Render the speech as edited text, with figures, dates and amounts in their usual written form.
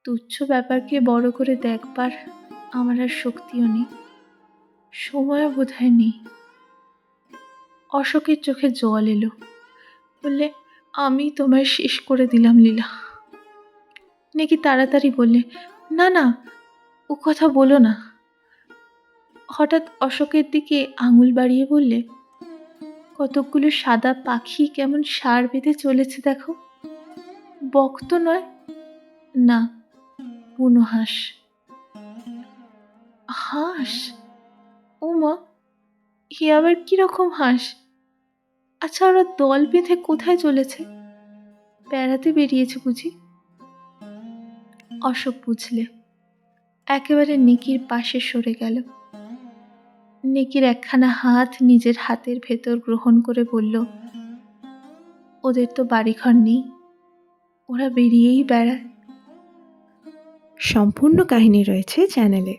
তুচ্ছ ব্যাপারকে বড় করে দেখবার আমার আর শক্তিও নেই, সময়ও বোধহয় নেই। অশোকের চোখে জল এলো। বললে, আমি তোমায় শেষ করে দিলাম লীলা। নিকি তাড়াতাড়ি বললে, না না, ও কথা বলো না। হঠাৎ অশোকের দিকে আঙুল বাড়িয়ে বললে, কতকগুলো সাদা পাখি কেমন সার বেঁধে চলেছে দেখো। বক তো নয়, না, বুনো হাঁস। হাঁস? ও মা, এ আবার কিরকম হাঁস? আচ্ছা, ওরা দল বেঁধে কোথায় চলেছে? বেড়াতে বেরিয়েছে বুঝি? অশোক বুঝলে, একেবারে নিকির পাশে সরে গেল। নিকির একখানা হাত নিজের হাতের ভেতর গ্রহণ করে বলল, ওদের তো বাড়িঘর নেই, ওরা বেরিয়েই বেড়ায়। সম্পূর্ণ কাহিনী রয়েছে চ্যানেলে।